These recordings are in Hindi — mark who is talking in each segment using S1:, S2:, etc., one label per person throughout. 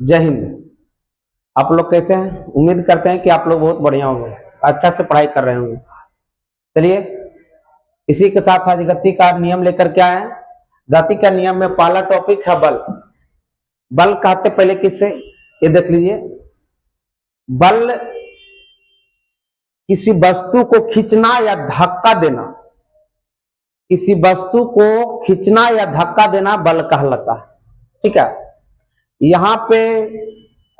S1: जय हिंद। आप लोग कैसे हैं? उम्मीद करते हैं कि आप लोग बहुत बढ़िया होंगे, अच्छा से पढ़ाई कर रहे होंगे। चलिए, इसी के साथ आज गति का नियम लेकर के आए हैं। गति का नियम में पहला टॉपिक है बल। बल कहते पहले किससे, ये देख लीजिए। बल किसी वस्तु को खींचना या धक्का देना, किसी वस्तु को खींचना या धक्का देना बल कहलाता है। ठीक है, यहाँ पे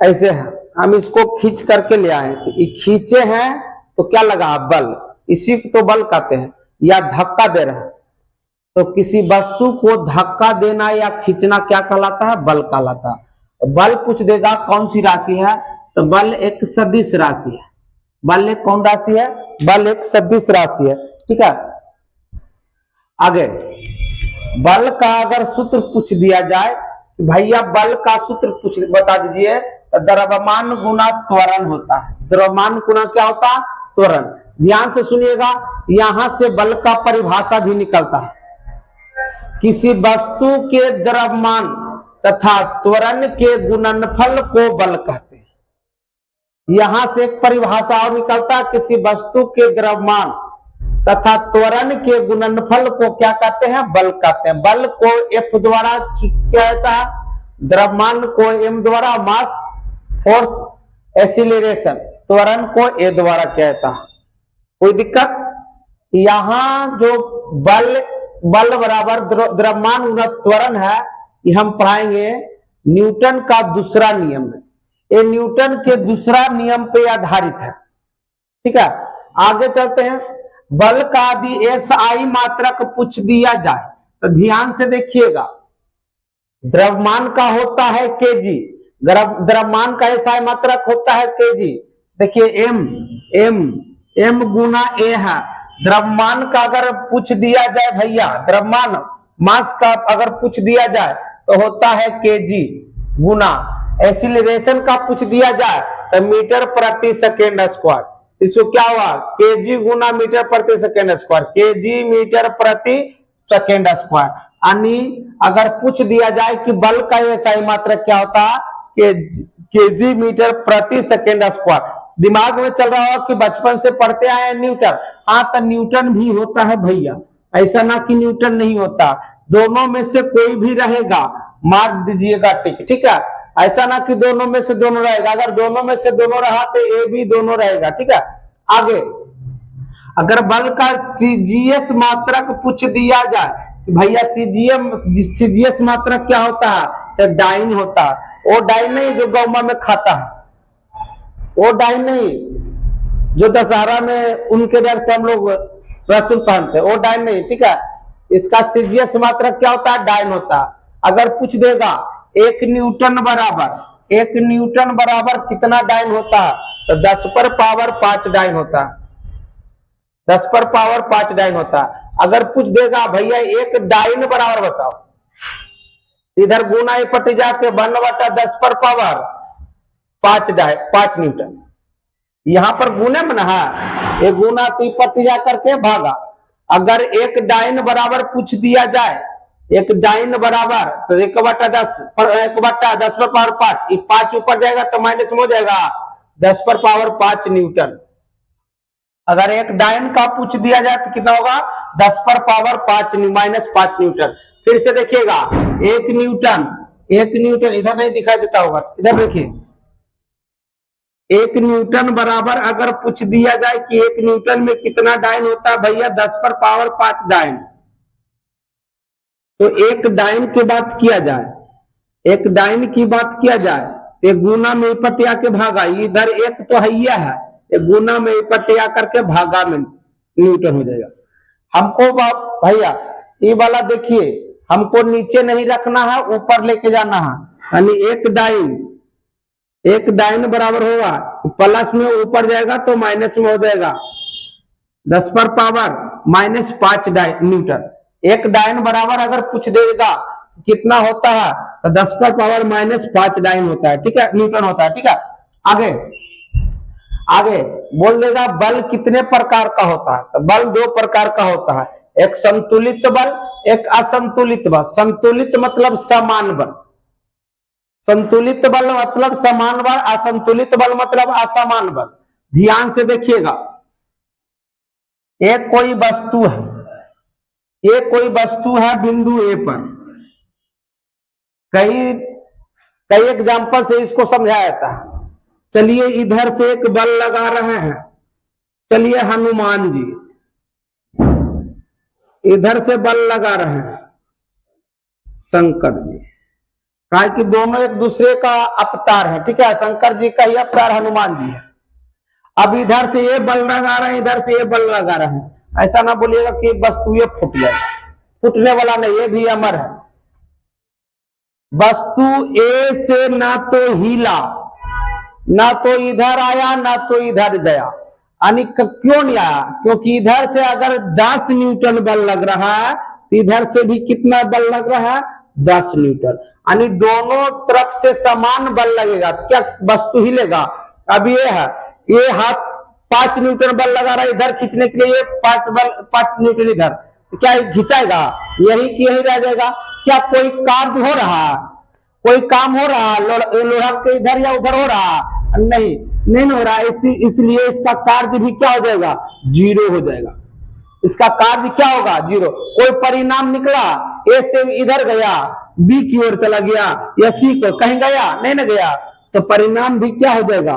S1: ऐसे है, हम इसको खींच करके ले आए, तो ये खींचे हैं तो क्या लगा? बल। इसी को तो बल कहते हैं। या धक्का दे रहे हैं, तो किसी वस्तु को धक्का देना या खींचना क्या कहलाता है? बल कहलाता है। बल पूछ देगा कौन सी राशि है, तो बल एक सदिश राशि है। बल एक कौन राशि है? बल एक सदिश राशि है। ठीक है, आगे बल का अगर सूत्र पूछ दिया जाए, भैया बल का सूत्र पूछ बता दीजिए, तो द्रव्यमान गुना त्वरण होता है। द्रव्यमान गुना क्या होता है? त्वरण। ध्यान से सुनिएगा, यहां से बल का परिभाषा भी निकलता है। किसी वस्तु के द्रव्यमान तथा त्वरण के गुणनफल को बल कहते हैं। यहां से एक परिभाषा और निकलता है, किसी वस्तु के द्रव्यमान तथा त्वरण के गुणनफल को क्या कहते हैं? बल कहते हैं। बल को F द्वारा सूचित किया जाता है, द्रव्यमान को M द्वारा, मास फोर्स एक्सीलरेशन, त्वरण को A द्वारा किया जाता है। कोई दिक्कत? यहां जो बल बराबर द्रव्यमान गुना त्वरण है, ये हम पढ़ाएंगे न्यूटन का दूसरा नियम है। ये न्यूटन के दूसरा नियम पे आधारित है। ठीक है, आगे चलते हैं। बल का यदि SI मात्रक पूछ दिया जाए, तो ध्यान से देखिएगा। द्रव्यमान का होता है kg, द्रव्यमान का SI मात्रक होता है kg। देखिए m गुना A है। द्रव्यमान का अगर पूछ दिया जाए भैया, द्रव्यमान मास का अगर पूछ दिया जाए तो होता है kg गुना, एक्सीलरेशन का पूछ दिया जाए तो मीटर प्रति सेकेंड स्क्वायर। इसको क्या हुआ? kg गुना मीटर प्रति सेकेंड स्क्वायर, kg मीटर प्रति सेकेंड स्क्वायर। यानी अगर पूछ दिया जाए कि बल का SI मात्रक क्या होता है, kg मीटर प्रति सेकेंड स्क्वायर। दिमाग में चल रहा होगा कि बचपन से पढ़ते आए न्यूटन। हाँ, तो न्यूटन भी होता है भैया, ऐसा ना कि न्यूटन नहीं होता। दोनों में से कोई भी रहेगा, मार्क दीजिएगा टिक। ठीक है, ऐसा ना कि दोनों में से दोनों रहेगा। अगर दोनों में से दोनों रहा तो ए भी दोनों रहेगा। ठीक है, आगे अगर बल का CGS मात्रक पूछ दिया जाए, भैया CGS मात्रक क्या होता है? तो डाइन होता है। वो डाइन नहीं जो गौमा में खाता है, वो डाइन नहीं जो दशहरा में उनके डर से हम लोग रसूल पहनते, वो डाइन नहीं। ठीक है, इसका CGS मात्रक क्या होता है? डाइन होता है। अगर पूछ देगा 1 न्यूटन बराबर कितना डाइन होता है, तो 10 पर पावर 5 डाइन होता है। 10 पर पावर 5 डाइन होता है। अगर पूछ देगा भैया 1 डाइन बराबर बताओ, इधर गुना पट्टी जाके 1/10 पर पावर 5 न्यूटन। यहां पर गुने में ना है, एक गुना पट्टी जा करके भागा। अगर 1 डाइन बराबर पूछ दिया जाए, 1 डाइन बराबर तो 1/10 पर पावर 5, ये 5 ऊपर जाएगा तो माइनस में हो जाएगा 10 पर पावर 5 न्यूटन। अगर 1 डाइन का पूछ दिया जाए तो कितना होगा? 10 पर पावर 5 माइनस 5 न्यूटन। फिर से देखिएगा, 1 न्यूटन इधर नहीं दिखाई देता होगा, इधर देखिए। 1 न्यूटन बराबर अगर पूछ दिया जाए कि 1 न्यूटन में कितना डाइन होता है, भैया 10 पर पावर 5 डाइन। तो 1 डाइन की बात किया जाए, 1 डाइन की बात किया जाए, एक गुना में पटिया के भागा, इधर 1 तो है, एक गुना में पटिया करके भागा में न्यूटन हो जाएगा। हमको भैया ये वाला देखिए, हमको नीचे नहीं रखना है, ऊपर लेके जाना है। यानी 1 डाइन बराबर होगा, प्लस में ऊपर जाएगा तो माइनस में हो जाएगा 10 पर पावर माइनस 5 न्यूटन। 1 डाइन बराबर अगर पूछ देगा कितना होता है, तो 10 पर पावर माइनस 5 डाइन होता है। ठीक है, न्यूटन होता है। ठीक है, आगे बोल देगा बल कितने प्रकार का होता है, तो बल 2 प्रकार का होता है, एक संतुलित बल, एक असंतुलित बल। संतुलित मतलब समान बल, संतुलित बल मतलब समान बल, असंतुलित बल मतलब असमान बल। ध्यान से देखिएगा, एक कोई वस्तु है, एक कोई वस्तु है बिंदु ए पर, कई कई एग्जाम्पल से इसको समझाया जाता है। चलिए इधर से एक बल लगा रहे हैं, चलिए हनुमान जी इधर से बल लगा रहे हैं शंकर जी, कहा कि दोनों एक दूसरे का अवतार है, ठीक है, शंकर जी का ही अवतार हनुमान जी है। अब इधर से ये बल लगा रहे हैं, इधर से ये बल लगा रहे हैं, ऐसा ना बोलिएगा कि वस्तु ये फूट जाएगा, फूटने वाला नहीं, ये भी अमर है। वस्तु ए से ना तो हिला, ना तो इधर आया, ना तो इधर गया। यानी क्यों नहीं आया? क्योंकि इधर से अगर 10 न्यूटन बल लग रहा है तो इधर से भी कितना बल लग रहा है? 10 न्यूटन। यानी दोनों तरफ से समान बल लगेगा, क्या वस्तु हिलेगा? अब ये है, ये हाथ 5 न्यूटन बल लगा रहा है इधर खींचने के लिए, ये 5 न्यूटन इधर, तो क्या खिंचाएगा? यही की यही रह जाएगा। क्या कोई कार्य हो रहा है, कोई काम हो रहा है लोहा के इधर या उधर हो रहा है? नहीं हो रहा है, इसलिए इसका कार्य भी क्या हो जाएगा? जीरो हो जाएगा। इसका कार्य क्या होगा? जीरो। कोई परिणाम निकला, ए से इधर गया, बी की ओर चला गया या सी को कहीं गया, नहीं ना गया, तो परिणाम भी क्या हो जाएगा?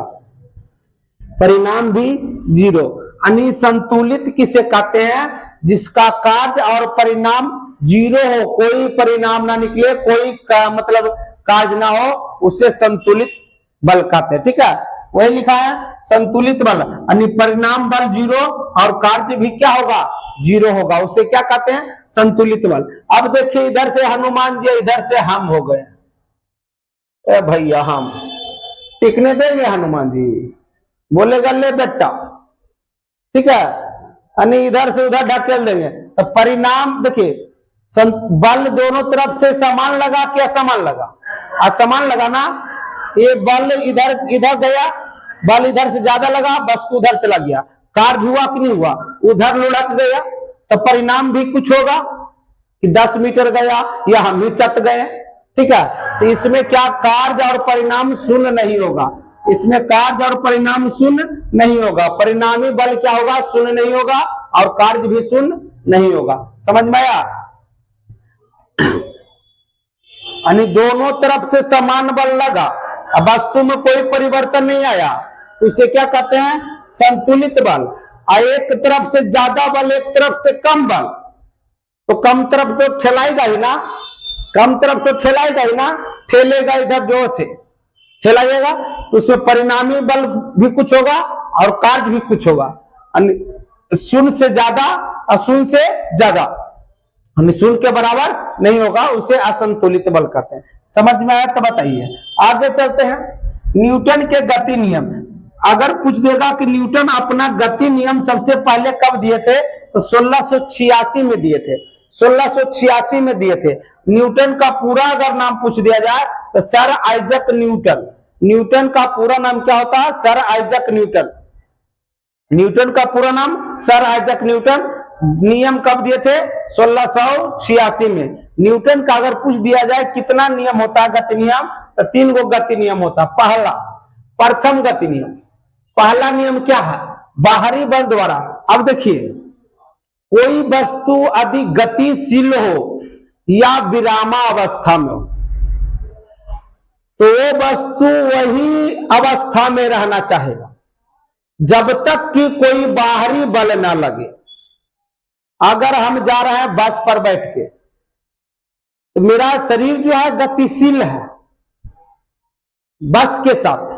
S1: परिणाम भी जीरो। यानी संतुलित किसे कहते हैं? जिसका कार्य और परिणाम जीरो हो, कोई परिणाम ना निकले, कोई मतलब कार्य ना हो, उसे संतुलित बल कहते हैं। ठीक है, वही लिखा है संतुलित बल, यानी परिणाम बल जीरो और कार्य भी क्या होगा? जीरो होगा, उसे क्या कहते हैं? संतुलित बल। अब देखिए इधर से हनुमान जी, इधर से हम हो गए। ए भैया हम टिकने देंगे हनुमान जी? बोलेगा ले बेटा, ठीक है, यानी इधर से उधर ढकेल देंगे, तो परिणाम देखिए, बल दोनों तरफ से समान लगा कि असमान लगा? असमान लगा ना। ये बल इधर इधर गया, बल इधर से ज्यादा लगा, वस्तु उधर चला गया, कार्य हुआ कि नहीं हुआ? उधर लुढ़क गया, तो परिणाम भी कुछ होगा कि 10 मीटर गया या हम ही चत गए। ठीक है, तो इसमें क्या कार्य और परिणाम शून्य नहीं होगा, इसमें कार्य और परिणाम शून्य नहीं होगा, परिणामी बल क्या होगा? शून्य नहीं होगा और कार्य भी शून्य नहीं होगा। समझ में आया? यानी दोनों तरफ से समान बल लगा, अब वस्तु में कोई परिवर्तन नहीं आया, तो उसे क्या कहते हैं? संतुलित बल। एक तरफ से ज्यादा बल, एक तरफ से कम बल, तो कम तरफ तो ठेलाएगा ही ना, कम तरफ तो ठेलाएगा ही ना, ठेलेगा इधर जोर से ठेलाएगा, तो उसमें परिणामी बल भी कुछ होगा और कार्य भी कुछ होगा। शून्य से ज्यादा और शून्य से ज्यादा, शून्य के बराबर नहीं होगा, उसे असंतुलित बल कहते हैं। समझ में आया तो बताइए। आगे चलते हैं, न्यूटन के गति नियम। अगर पूछ देगा कि न्यूटन अपना गति नियम सबसे पहले कब दिए थे, तो 1686 में दिए थे, 1686 में दिए थे। न्यूटन का पूरा अगर नाम पूछ दिया जाए तो सर आइजक न्यूटन। न्यूटन का पूरा नाम क्या होता है? Sir Isaac Newton. न्यूटन का पूरा नाम सर आइजक न्यूटन। नियम कब दिए थे? 1686 में। न्यूटन का अगर पूछ दिया जाए कितना नियम होता है गति नियम, तो 3 गो गति नियम होता है। पहला, प्रथम गति नियम। पहला नियम क्या है? बाहरी बल द्वारा। अब देखिए, कोई वस्तु यदि गतिशील हो या विरामावस्था में हो, तो वो वस्तु वही अवस्था में रहना चाहेगा जब तक कि कोई बाहरी बल ना लगे। अगर हम जा रहे हैं बस पर बैठ के, तो मेरा शरीर जो है गतिशील है बस के साथ।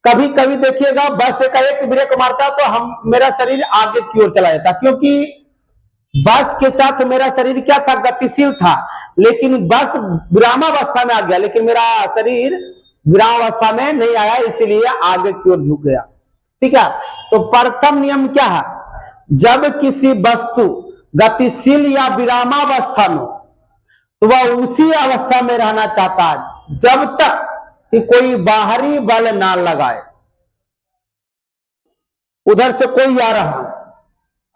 S1: कभी कभी देखिएगा बस का एक ब्रेक मारता तो मेरा शरीर आगे की ओर चला जाता, क्योंकि बस के साथ मेरा शरीर क्या था? गतिशील था। लेकिन बस विरामावस्था में आ गया, लेकिन मेरा शरीर विरामावस्था में नहीं आया, इसलिए आगे की ओर झुक गया। ठीक है, तो प्रथम नियम क्या है? जब किसी वस्तु गतिशील या विरामावस्था में, तो वह उसी अवस्था में रहना चाहता है जब तक कि कोई बाहरी बल ना लगाए। उधर से कोई आ रहा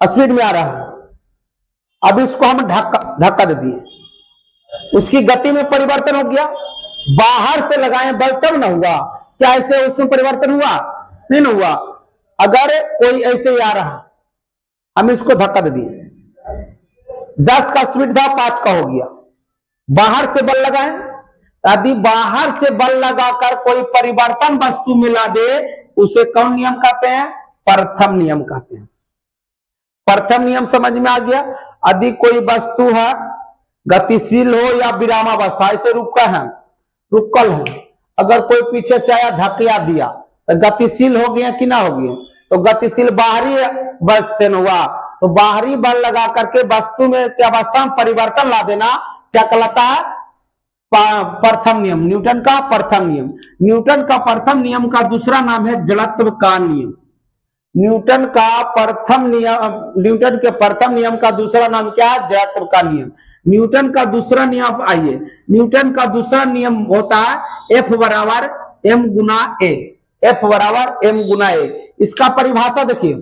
S1: है, स्पीड में आ रहा है, अब इसको हम धक्का दे दिए, उसकी गति में परिवर्तन हो गया, बाहर से लगाएं बल तब ना हुआ, क्या ऐसे उसमें परिवर्तन हुआ? नहीं ना हुआ। अगर कोई ऐसे ही आ रहा, हम इसको धक्का दे दिए, 10 का स्पीड था 5 का हो गया, बाहर से बल लगाएं, यदि बाहर से बल लगाकर कोई परिवर्तन वस्तु मिला दे उसे कौन नियम कहते हैं? प्रथम नियम कहते हैं। प्रथम नियम समझ में आ गया? यदि कोई वस्तु है गतिशील हो या विरामावस्था, ऐसे रुकल है, अगर कोई पीछे से आया धक्का दिया तो गतिशील हो गया कि ना हो गया? तो गतिशील बाहरी बल से न हुआ, तो बाहरी बल लगा करके वस्तु में क्या अवस्था में परिवर्तन ला देना क्या कहलाता है? प्रथम नियम, न्यूटन का प्रथम नियम। न्यूटन का प्रथम नियम का दूसरा नाम है जड़त्व का नियम। न्यूटन के प्रथम नियम का दूसरा नाम क्या है? जड़त्व का नियम। न्यूटन का दूसरा नियम, आइए, न्यूटन का दूसरा नियम होता है F बराबर m गुना ए। F बराबर m गुना ए। इसका परिभाषा देखिए,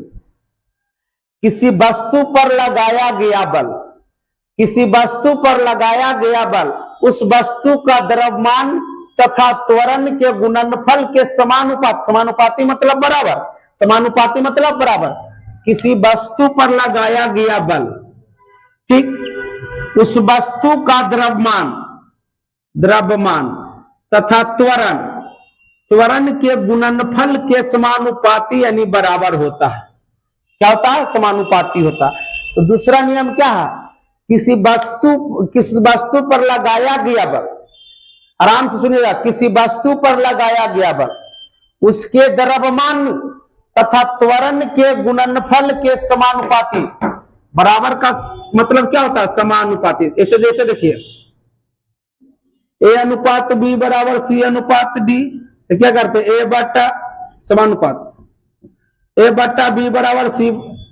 S1: किसी वस्तु पर लगाया गया बल, किसी वस्तु पर लगाया गया बल उस वस्तु का द्रव्यमान तथा त्वरण के गुणनफल के समानुपात, समानुपाती मतलब बराबर, समानुपाती मतलब बराबर, किसी वस्तु पर लगाया गया बल, ठीक, उस वस्तु का द्रव्यमान तथा त्वरण के गुणनफल के समानुपाती यानी बराबर होता है। क्या होता है? समानुपाती होता है। तो दूसरा नियम क्या है? किसी वस्तु पर लगाया गया बल, आराम से सुनिएगा, किसी वस्तु पर लगाया गया बल उसके द्रव्यमान तथा त्वरण के गुणनफल के समानुपाती, बराबर का मतलब क्या होता है? समानुपाती। ऐसे जैसे देखिए ए अनुपात बी बराबर सी अनुपात डी, तो क्या करते हैं? ए बटा समानुपात, ए बटा बी बराबर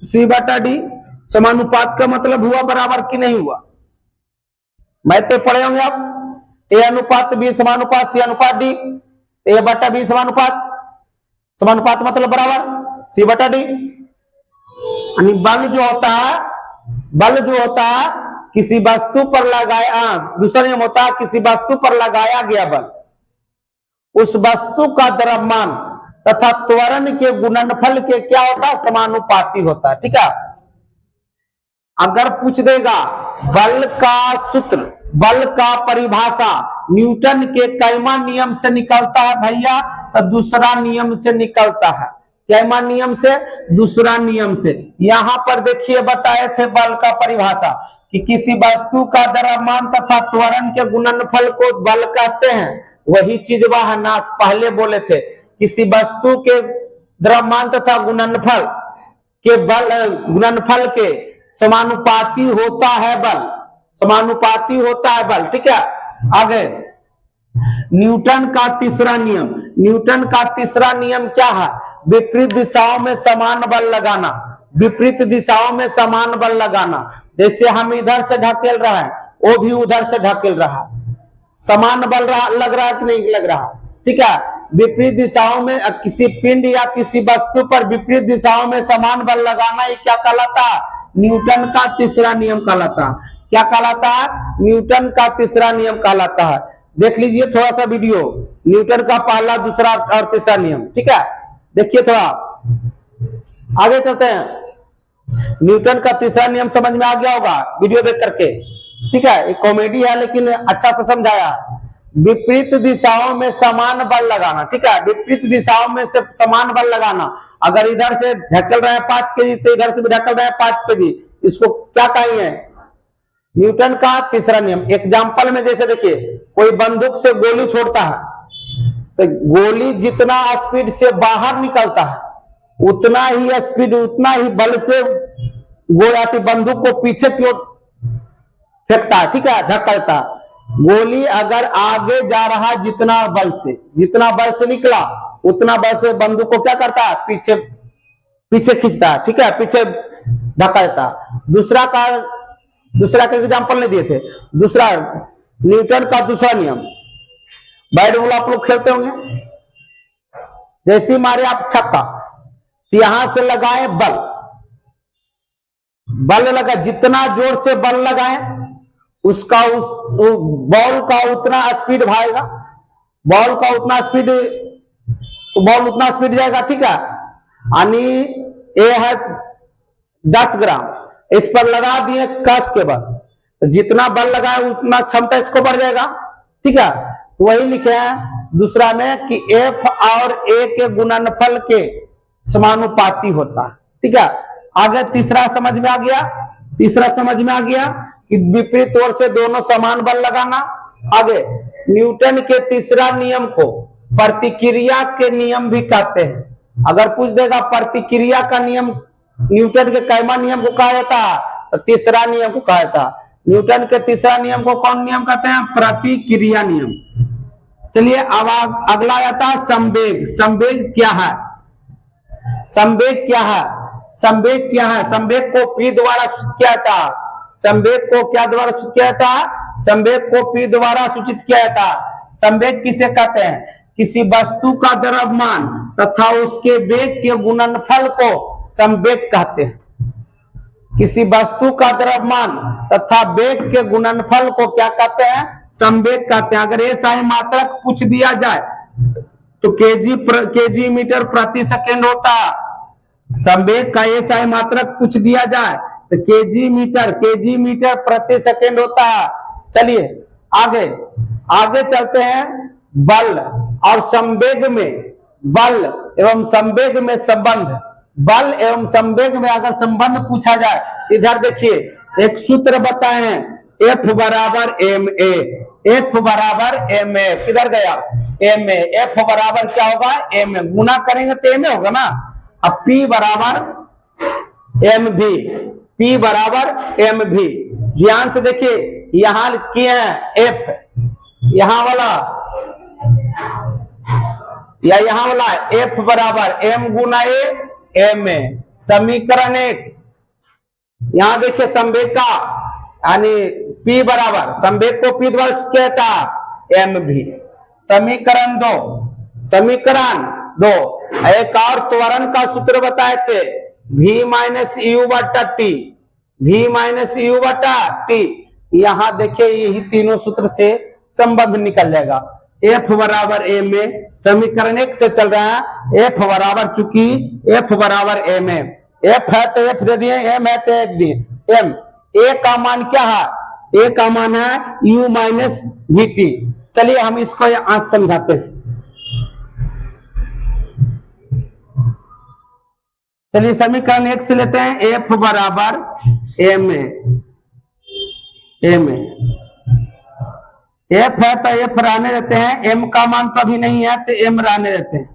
S1: सी बटा डी। समानुपात का मतलब हुआ बराबर कि नहीं हुआ? मैथ तो पढ़े होंगे आप। ए अनुपात बी समानुपात सी अनुपात डी, ए बटा बी समानुपात, समानुपात मतलब बराबर सी बटा डी। यानी बल जो होता है किसी वस्तु पर लगाया, दूसरा नियम होता है किसी वस्तु पर लगाया गया बल उस वस्तु का द्रव्यमान तथा त्वरण के गुणनफल के क्या होता है? समानुपाती होता है। ठीक है। अगर पूछ देगा बल का सूत्र, बल का परिभाषा न्यूटन के कैमा नियम से निकलता है भैया, तो दूसरा नियम से निकलता है। कैमा नियम से? दूसरा नियम से। यहां पर देखिए बताए थे बल का परिभाषा कि किसी वस्तु का द्रव्यमान तथा त्वरण के गुणनफल को बल कहते हैं। वही चीज वह ना पहले बोले थे, किसी वस्तु के द्रव्यमान तथा गुणनफल के समानुपाती होता है बल, समानुपाती होता है बल। ठीक है। आगे न्यूटन का तीसरा नियम, न्यूटन का तीसरा नियम क्या है? विपरीत दिशाओं में समान बल लगाना, विपरीत दिशाओं में समान बल लगाना। जैसे हम इधर से ढकेल रहा है वो भी उधर से ढकेल रहा, समान बल लग रहा है कि नहीं लग रहा? ठीक है। विपरीत दिशाओं में किसी पिंड या किसी वस्तु पर विपरीत दिशाओं में समान बल लगाना, ये क्या कहलाता है? न्यूटन का तीसरा नियम कहलाता है। क्या कहलाता है? न्यूटन का तीसरा नियम कहलाता है। देख लीजिए थोड़ा सा वीडियो, न्यूटन का पहला, दूसरा और तीसरा नियम। ठीक है, देखिए थोड़ा आगे चलते हैं। न्यूटन का तीसरा नियम समझ में आ गया होगा वीडियो देख करके। ठीक है, एक कॉमेडी है लेकिन अच्छा से समझाया है। विपरीत दिशाओं में समान बल लगाना। ठीक है, विपरीत दिशाओं में से समान बल लगाना। अगर इधर से ढकेल रहा है 5 केजी तो इधर से भी ढकेल रहा है 5 केजी, इसको क्या कहेंगे? न्यूटन का तीसरा नियम। एग्जाम्पल में जैसे देखिए कोई बंदूक से गोली छोड़ता है तो गोली जितना स्पीड से बाहर निकलता है उतना ही स्पीड, उतना ही बल से गोली बंदूक को पीछे की ओर फेंकता है। ठीक है, धक्का। गोली अगर आगे जा रहा है जितना बल से निकला उतना बल से बंदूक को क्या करता है? पीछे खींचता है। ठीक है, पीछे धक्का देता है। दूसरा का एग्जाम्पल नहीं दिए थे। दूसरा न्यूटन का दूसरा नियम, बैट बॉल आप लोग खेलते होंगे। जैसे मारे आप छक्का, यहां से लगाए बल लगा, जितना जोर से बल लगाए उसका उस बॉल का उतना स्पीड भागेगा। बॉल का उतना स्पीड, तो बॉल उतना स्पीड जाएगा, ठीक है। यानी ए है 10 ग्राम, इस पर लगा दिए कस के बल, तो जितना बल लगाए उतना क्षमता इसको बढ़ जाएगा, ठीक है। तो वही लिखे हैं दूसरा में कि एफ और ए के गुणनफल के समानुपाती होता है, ठीक है। आगे तीसरा समझ में आ गया, तीसरा समझ में आ गया कि विपरीत ओर से दोनों समान बल लगाना। आगे न्यूटन के तीसरा नियम को प्रतिक्रिया के नियम भी कहते हैं। अगर पूछ देगा प्रतिक्रिया का नियम, न्यूटन के कैमा नियम को कहा जाता है, तो तीसरा नियम को कहा जाता है। न्यूटन के तीसरा नियम को कौन नियम कहते हैं? प्रतिक्रिया नियम। चलिए अब अगला आता है संवेग। संवेग क्या है? संवेग क्या है? संवेग क्या है? संवेग को पी द्वारा सूचित किया जाता है। संवेग को क्या द्वारा सूचित किया जाता है? संवेग को पी द्वारा सूचित किया जाता है। संवेग किसे कहते हैं? किसी वस्तु का द्रव्यमान तथा उसके वेग के गुणनफल को संवेग कहते हैं। किसी वस्तु का द्रव्यमान तथा वेग के गुणनफल को क्या कहते हैं? संवेग कहते हैं। अगर ये सही मात्रक पूछ दिया जाए तो केजी मीटर प्रति सेकेंड होता है। संवेग का ये सही मात्रक पूछ दिया जाए तो केजी मीटर प्रति सेकेंड होता है। चलिए आगे आगे चलते हैं। बल और संवेग में, बल एवं संवेग में संबंध, बल एवं संवेग में अगर संबंध पूछा जाए, इधर देखिए एक सूत्र बताएं, F बराबर एम ए। F बराबर एम ए, किधर गया? M a. F बराबर क्या होगा? M A. गुना करेंगे तो एम ए होगा ना। अब P बराबर एम भी, P बराबर एम भी। ध्यान से देखिए, यहां किए हैं F, यहां वाला या यहां वाला F बराबर एम गुना ए एम ए। समीकरण 1, यहां देखिए संवेग का यानी P बराबर, संवेग को P द्वारा कहता एम भी। समीकरण 2, समीकरण 2 एक और त्वरण का सूत्र बताए थे, V माइनस यू बटा टी, V माइनस यू बटा टी। यहां देखिए यही तीनों सूत्र से संबंध निकल जाएगा। F बराबर एम ए, समीकरण 1 से चल रहा है। F बराबर, चूंकि F बराबर एम ए, F है तो F दे दिए, M है तो एक दिए। M A का मान क्या है? A का मान है U माइनस वी टी। चलिए हम इसको आज समझाते हैं। चलिए समीकरण 1 से लेते हैं। F बराबर m a, m a, F है तो F रहने देते हैं, M का मान तो अभी नहीं है तो M रहने देते हैं।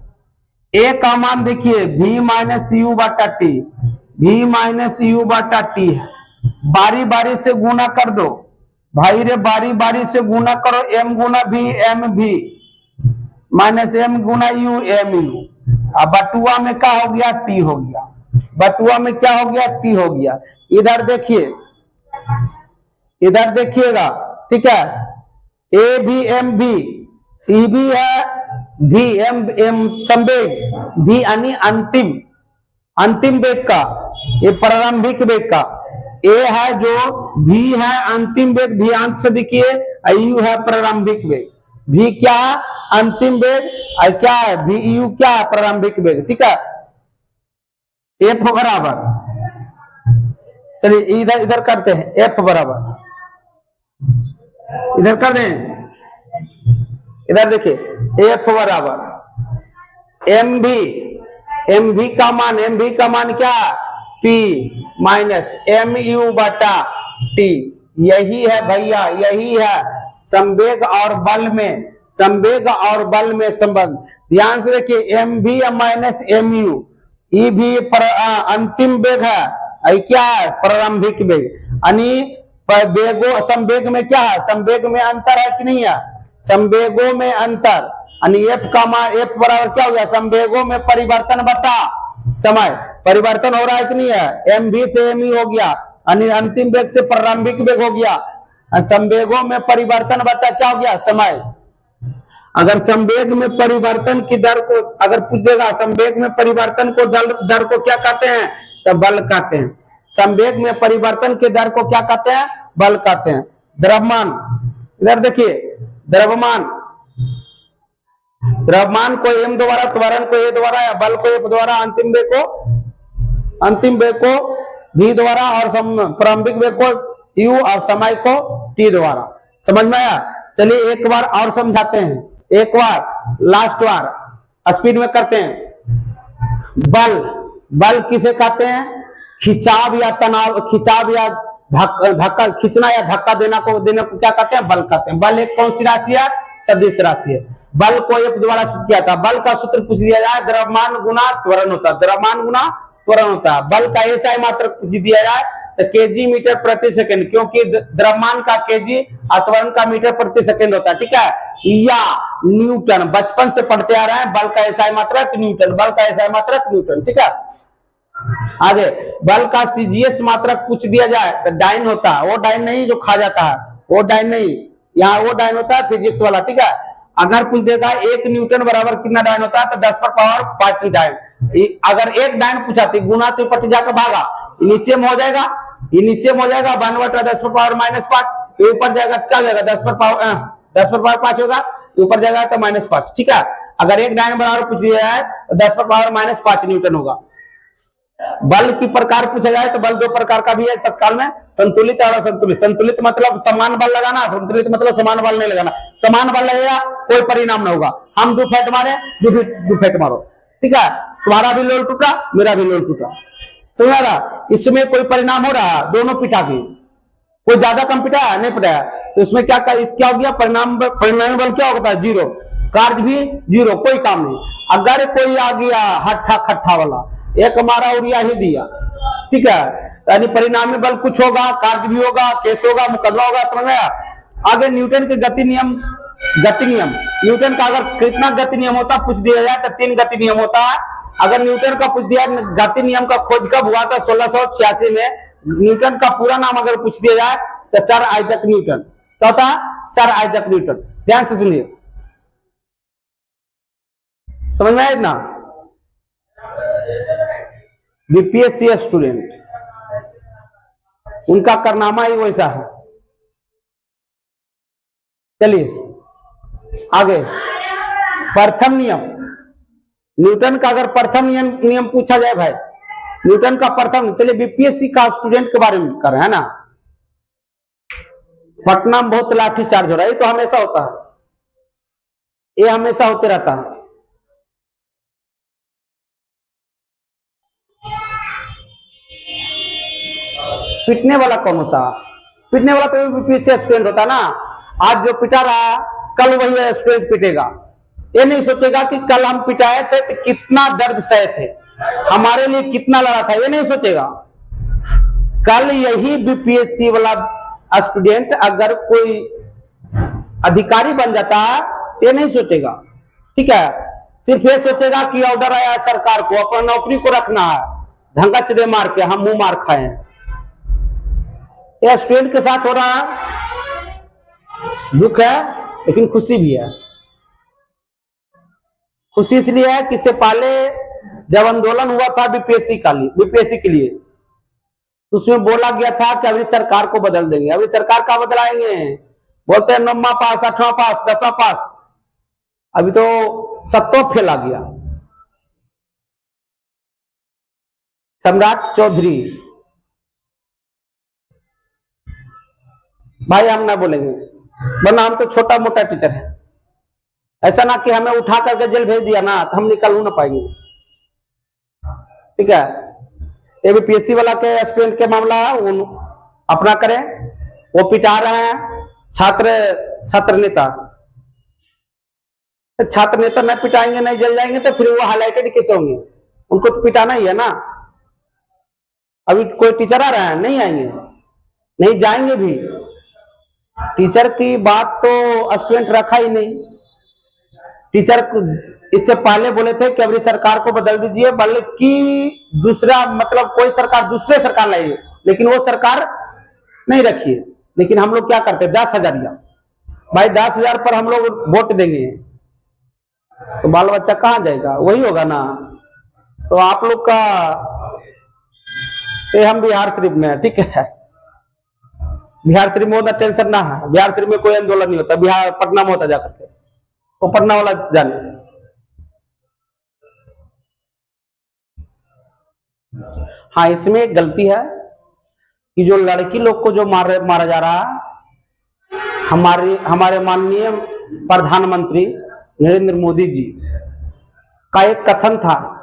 S1: A का मान देखिए V माइनस यू बटा टी, V माइनस यू बटा टी है। बारी बारी से गुना कर दो भाई रे, बारी बारी से गुना करो। M गुना V एम भी माइनस M गुना यू एम यू। अब बटुआ में क्या हो गया? T हो गया। बटुआ में क्या हो गया? T हो गया। इधर देखिए, इधर देखिएगा, ठीक है। ए भी एम भी, ई भी है भी एम एम संवेग भी यानी अंतिम, अंतिम वेग का, ये प्रारंभिक वेग का। ए है जो भी है अंतिम वेग, ध्यान से देखिए। यू है प्रारंभिक वेग, भी क्या? अंतिम वेग। और क्या है? भी यू क्या है? प्रारंभिक वेग, ठीक है। एफ बराबर, चलिए इधर इधर करते हैं। एफ बराबर इधर कर दें, इधर देखिए F बराबर एम भी का मान, एम भी का मान क्या? P माइनस एम यू बटा टी। यही है भैया, यही है संवेग और बल में, संवेग और बल में संबंध। ध्यान से देखिए, एम भी माइनस एम यू, ई भी अंतिम वेग है, क्या है? प्रारंभिक वेग। यानी वेगो संवेग में क्या है? संवेग में अंतर है कि नहीं है? संवेगों में अंतर, यानी F का मान, F बराबर क्या हो गया? संवेगों में परिवर्तन बटा समय। परिवर्तन हो रहा है कि नहीं है? एम भी से एम हो गया, यानी अंतिम वेग से प्रारंभिक वेग हो गया। संवेगों में परिवर्तन बटा क्या हो गया? समय। अगर संवेग में परिवर्तन की दर को अगर पूछ देगा, संवेग में परिवर्तन को दर को क्या कहते हैं? तो बल कहते हैं। संवेग में परिवर्तन के दर को क्या कहते हैं? बल कहते हैं। द्रव्यमान, इधर देखिए द्रव्यमान, द्रव्यमान को m द्वारा, त्वरण को a द्वारा, या बल को F द्वारा, अंतिम वेग को v द्वारा, और प्रारंभिक वेग को u और समय को t द्वारा। समझ में आया? चलिए एक बार और समझाते हैं, एक बार लास्ट बार स्पीड में करते हैं। बल किसे कहते हैं? खिंचाव या तनाव, खिंचाव या धक्का, खींचना या धक्का देने को क्या कहते हैं? बल कहते हैं। बल एक कौन सी राशि है? सदिश राशि है। बल को F द्वारा सिद्ध किया था। बल का सूत्र पूछ दिया जाए, द्रव्यमान गुना त्वरण होता है, द्रव्यमान गुना त्वरण होता है। बल का ऐसा मात्रक पूछ दिया जाए तो केजी मीटर प्रति सेकंड, क्योंकि द्रव्यमान का केजी और त्वरण का मीटर प्रति सेकंड होता है, ठीक है। या न्यूटन, बचपन से पढ़ते आ रहे हैं, बल का ऐसा मात्रक न्यूटन, बल का ऐसा मात्रक न्यूटन, ठीक है। आगे बल का सीजीएस मात्रक पूछ दिया जाए तो डाइन होता है, वो डाइन नहीं जो खा जाता है, वो डाइन नहीं, यहाँ वो डाइन होता है फिजिक्स वाला, ठीक है। अगर पूछ देगा 1 न्यूटन बराबर कितना डाइन होता है तो 10 पर पावर 5 डाइन। अगर एक डाइन पूछा तो गुना तो पट्टी जाकर भागा, नीचे में हो जाएगा, ये नीचे में हो जाएगा 1/10 पर पावर -5, ये ऊपर जाएगा क्या जाएगा 10 पर पावर 5 होगा, ऊपर जाएगा तो -5, ठीक है। अगर एक डाइन बराबर पूछ दिया है तो 10 पर पावर -5 न्यूटन होगा। बल की प्रकार पूछा जाए तो बल 2 प्रकार का भी है तत्काल में, संतुलित और असंतुलित। संतुलित मतलब समान बल लगाना, संतुलित मतलब समान बल नहीं लगाना। समान बल लगेगा कोई परिणाम ना होगा, हम 2 फेंट मारे, 2 फेंट मारो, ठीक है। तुम्हारा भी लोल टूटा, मेरा भी लोल टूटा, समझ रहा? इसमें कोई परिणाम हो रहा, दोनों पिटा गए, कोई ज्यादा कम पिटाया नहीं पिटाया, तो उसमें क्या हो गया? परिणाम बल क्या होता है? 0, कार्य भी 0, कोई काम नहीं। अगर कोई आ गया हट्ठा खट्ठा वाला, एक मारा और ही दिया, ठीक है, यानी परिणामी बल कुछ होगा, कार्य भी होगा, केस होगा, मुकदमा होगा, समझ में आया? आगे न्यूटन के गति नियम, न्यूटन का अगर कितना गति नियम होता पूछ दिया जाए तो 3 गति नियम होता है। अगर न्यूटन का पूछ दिया गति नियम का खोज कब हुआ था? 1686 में। न्यूटन का पूरा नाम अगर पूछ दिया जाए तो सर आइजक न्यूटन, तो था सर आइजक न्यूटन। ध्यान से सुनिए, समझ में आया ना? बीपीएससी स्टूडेंट, उनका कारनामा ही वैसा है। चलिए आगे, प्रथम नियम, न्यूटन का अगर प्रथम नियम पूछा जाए भाई, न्यूटन का प्रथम, चलिए बीपीएससी का स्टूडेंट के बारे में कर रहे हैं ना। पटना में बहुत लाठी चार्ज हो रहा है, ये तो हमेशा होता है, ये हमेशा होते रहता है। पिटने वाला कौन होता? पिटने वाला तो बीपीएससी स्टूडेंट होता ना। आज जो पिटा रहा कल वही स्टूडेंट पिटेगा, ये नहीं सोचेगा कि कल हम पिटाए थे तो कितना दर्द सहे थे, हमारे लिए कितना लड़ा था, ये नहीं सोचेगा। कल यही बीपीएससी वाला स्टूडेंट अगर कोई अधिकारी बन जाता है, ये नहीं सोचेगा, ठीक है। सिर्फ ये सोचेगा कि ऑर्डर आया सरकार को, अपना नौकरी को रखना है, धंगा चदे मार के हम मुंह मार खाए हैं। यह स्टूडेंट के साथ हो रहा है, दुख है लेकिन खुशी भी है। खुशी इसलिए है कि इससे पहले जब आंदोलन हुआ था बीपीएससी के लिए, तो उसमें बोला गया था कि अभी सरकार को बदल देंगे। अभी सरकार का बदलाएंगे, बोलते हैं 9वां पास, 8वां पास, 10वां पास, अभी तो 7वां फेल आ गया। सम्राट चौधरी, भाई हम ना बोलेंगे, वरना हम तो छोटा मोटा टीचर है, ऐसा ना कि हमें उठा करके जेल भेज दिया ना तो हम निकल ना पाएंगे, ठीक है। ये भी पीएससी वाला के स्टूडेंट के मामला है, अपना करें, वो पिटा रहे हैं छात्र नेता। छात्र नेता नहीं पिटाएंगे, नहीं जल जाएंगे तो फिर वो हाईलाइटेड कैसे होंगे? उनको तो पिटाना ही है ना। अभी कोई टीचर आ रहा है, नहीं आएंगे, नहीं जाएंगे भी। टीचर की बात तो स्टूडेंट रखा ही नहीं। टीचर इससे पहले बोले थे कि अभी सरकार को बदल दीजिए, बल्कि दूसरा मतलब कोई सरकार, दूसरे सरकार लाइए, लेकिन वो सरकार नहीं रखी है। लेकिन हम लोग क्या करते हैं, 10,000 दिया भाई, 10,000 पर हम लोग वोट देंगे, तो बाल बच्चा कहां जाएगा? वही होगा ना। तो आप लोग का, हम बिहार शरीफ में है, ठीक है। बिहार शरीफ में होता टेंशन ना है, बिहार शरीफ में कोई आंदोलन नहीं होता, बिहार पटना में होता जाकर के, वो पटना वाला जाने। हाँ, इसमें एक गलती है कि जो लड़की लोग को जो मारा जा रहा है, हमारे माननीय प्रधानमंत्री नरेंद्र मोदी जी का एक कथन था,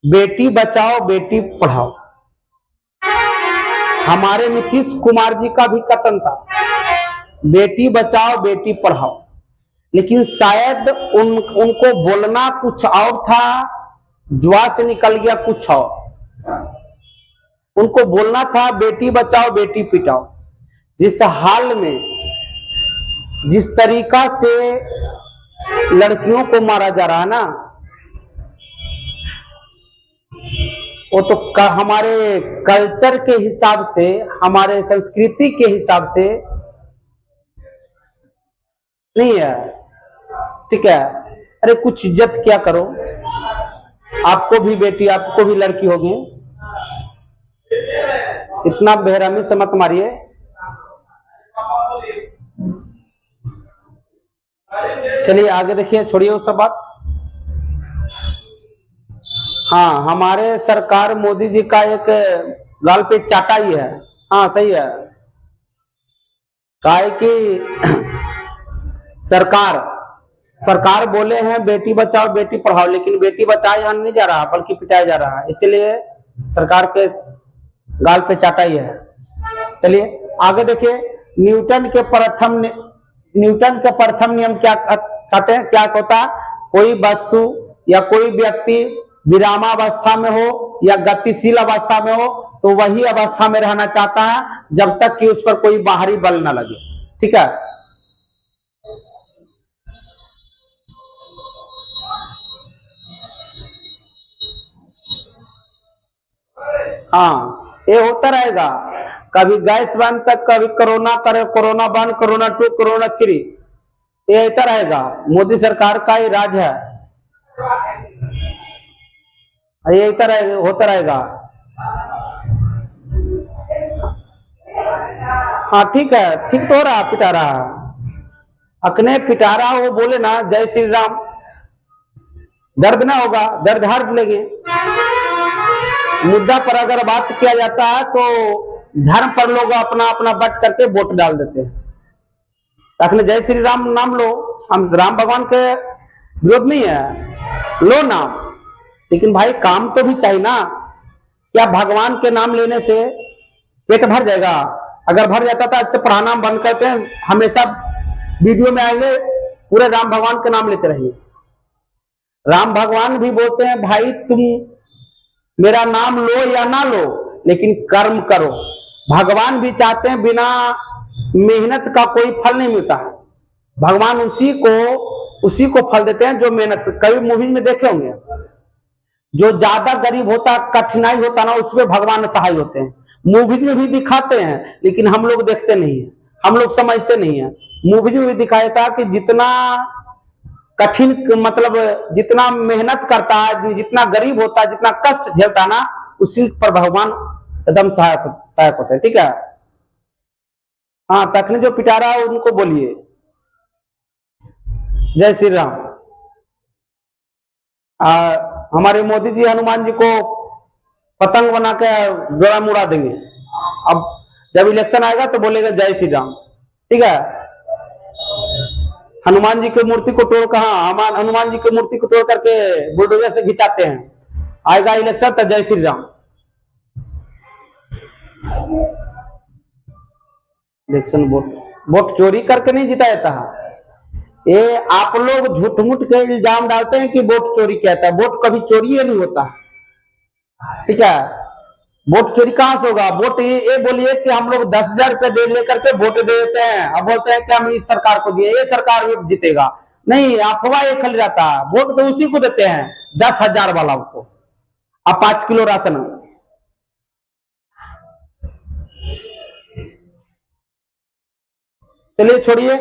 S1: बेटी बचाओ बेटी पढ़ाओ। हमारे नीतीश कुमार जी का भी कथन था, बेटी बचाओ बेटी पढ़ाओ। लेकिन शायद उनको बोलना कुछ और था, जुआ से निकल गया कुछ और। उनको बोलना था बेटी बचाओ बेटी पिटाओ। जिस हाल में, जिस तरीका से लड़कियों को मारा जा रहा है ना, वो तो हमारे कल्चर के हिसाब से, हमारे संस्कृति के हिसाब से नहीं है, ठीक है। अरे कुछ इज्जत क्या करो, आपको भी बेटी आपको भी लड़की होगी, इतना बेरहमी से मत मारिए। चलिए आगे देखिए, छोड़िए वो सब बात। हाँ, हमारे सरकार मोदी जी का एक गाल पे चाटा ही है। हाँ सही है, काहे कि सरकार बोले हैं बेटी बचाओ बेटी पढ़ाओ, लेकिन बेटी बचाया नहीं जा रहा बल्कि पिटाया जा रहा है, इसीलिए सरकार के गाल पे चाटा ही है। चलिए आगे देखिए, न्यूटन के प्रथम नियम क्या कहते हैं, क्या होता? कोई वस्तु या कोई व्यक्ति विरामावस्था में हो या गतिशील अवस्था में हो तो वही अवस्था में रहना चाहता है जब तक कि उस पर कोई बाहरी बल न लगे, ठीक है। हाँ, ये होता रहेगा, कभी गैस बंद तक, कभी कोरोना करे, कोरोना बंद, कोरोना 2, कोरोना 3, ये होता रहेगा। मोदी सरकार का ही राज है, ये होता रहेगा। हाँ ठीक है, ठीक तो हो रहा, पिटा रहा, अखने पिटा रहा, वो बोले ना जय श्री राम, दर्द ना होगा, दर्द हर लेंगे। मुद्दा पर अगर बात किया जाता है तो धर्म पर लोग अपना अपना बट करके वोट डाल देते हैं। अखने जय श्री राम नाम लो, हम राम भगवान के विरोध नहीं है, लो नाम, लेकिन भाई काम तो भी चाहिए ना। क्या भगवान के नाम लेने से पेट भर जाएगा? अगर भर जाता था, आज से पढ़ाना बंद करते हैं, हमेशा वीडियो में आएंगे पूरे राम भगवान के नाम लेते रहिए। राम भगवान भी बोलते हैं भाई तुम मेरा नाम लो या ना लो, लेकिन कर्म करो। भगवान भी चाहते हैं बिना मेहनत का कोई फल नहीं मिलता है, भगवान उसी को फल देते हैं जो मेहनत। कई मूवी में देखे होंगे, जो ज्यादा गरीब होता, कठिनाई होता ना, उसमें भगवान सहाय होते हैं। मूवीज में भी दिखाते हैं, लेकिन हम लोग देखते नहीं है, हम लोग समझते नहीं है। मूवीज में भी दिखाया था कि जितना कठिन, मतलब जितना मेहनत करता है, जितना गरीब होता है, जितना कष्ट झेलता ना, उसी पर भगवान एकदम सहायक होते हैं, ठीक है। हाँ, तखने जो पिटा रहा है उनको बोलिए जय श्री राम। हमारे मोदी जी हनुमान जी को पतंग बना के जोड़ा मुड़ा देंगे। अब जब इलेक्शन आएगा तो बोलेगा जय श्री राम, ठीक है। हनुमान जी की मूर्ति को तोड़, कहा हनुमान जी की मूर्ति को तोड़ करके बुलडोजर से खिंचाते हैं, आएगा इलेक्शन तो जय श्री राम। इलेक्शन वोट चोरी करके नहीं जिता जाता है। ये आप लोग झूठ मूठ के इल्जाम डालते हैं कि वोट चोरी कहता है, वोट कभी चोरी नहीं होता, ठीक है। वोट चोरी कहां से होगा? वोट ये बोलिए कि हम लोग 10,000 रुपए दे लेकर के वोट दे देते हैं, अब बोलते हैं कि हम इस सरकार को दिए, ये सरकार जीतेगा। नहीं, अफवाह ये खल जाता है, वोट तो उसी को देते हैं 10,000 वाला को। अब 5 किलो राशन, चलिए छोड़िए,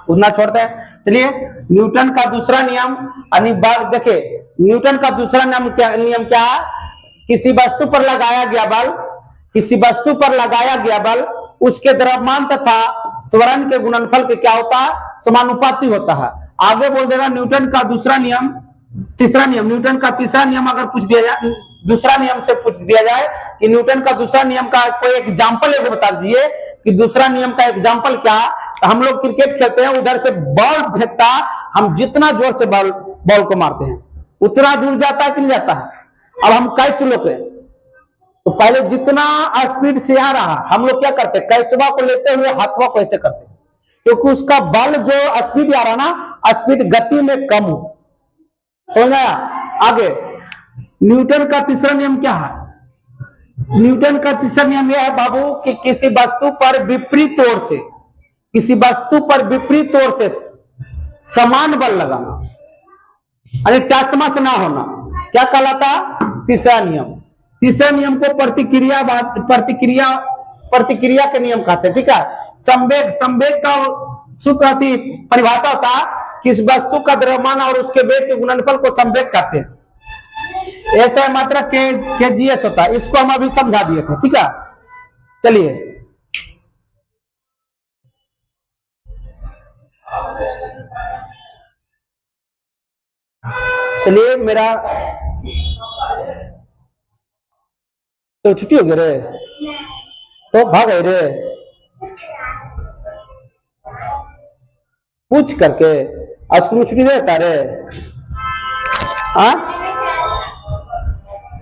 S1: उतना छोड़ते हैं। चलिए न्यूटन का दूसरा नियम, देखे न्यूटन का दूसरा नियम क्या है? किसी वस्तु पर लगाया गया बल उसके द्रव्यमान तथा त्वरण के गुणनफल के क्या होता है? समानुपाती होता है। आगे बोल देगा न्यूटन का तीसरा नियम, न्यूटन का तीसरा नियम अगर पूछ दिया जाए, दूसरा नियम से पूछ दिया जाए कि न्यूटन का दूसरा नियम का कोई एग्जाम्पल एक बता दीजिए कि दूसरा नियम का एग्जाम्पल क्या। तो हम लोग क्रिकेट खेलते हैं, उधर से बॉल फेंकता, हम जितना जोर से बॉल को मारते हैं उतना दूर जाता है कि नहीं जाता है। अब हम कैच लोग हैं, तो पहले जितना स्पीड से आ रहा हम लोग क्या करते, कैचवा को लेते हुए हाथवा को ऐसे करते, क्योंकि उसका बल जो स्पीड आ रहा ना, स्पीड गति में कम हो। समझ आया। आगे न्यूटन का तीसरा नियम क्या है। न्यूटन का तीसरा नियम यह है बाबू कि किसी वस्तु पर विपरीत ओर से, किसी वस्तु पर विपरीत ओर से समान बल लगाना, यानी टसमस ना होना, क्या कहलाता। तीसरा नियम। तीसरे नियम को प्रतिक्रिया के नियम कहते हैं। ठीक है। संवेग, संवेग का सूत्र थी, परिभाषा होता किस वस्तु का द्रव्यमान और उसके वेग के गुणनफल को संवेग कहते हैं। ऐसा मात्रा के जीएस होता है, इसको हम अभी समझा दिए थे। ठीक है। चलिए चलिए मेरा तो छुट्टी हो गई रे, तो भाग गए रे पूछ करके, स्कूल में छुट्टी देता रे। हाँ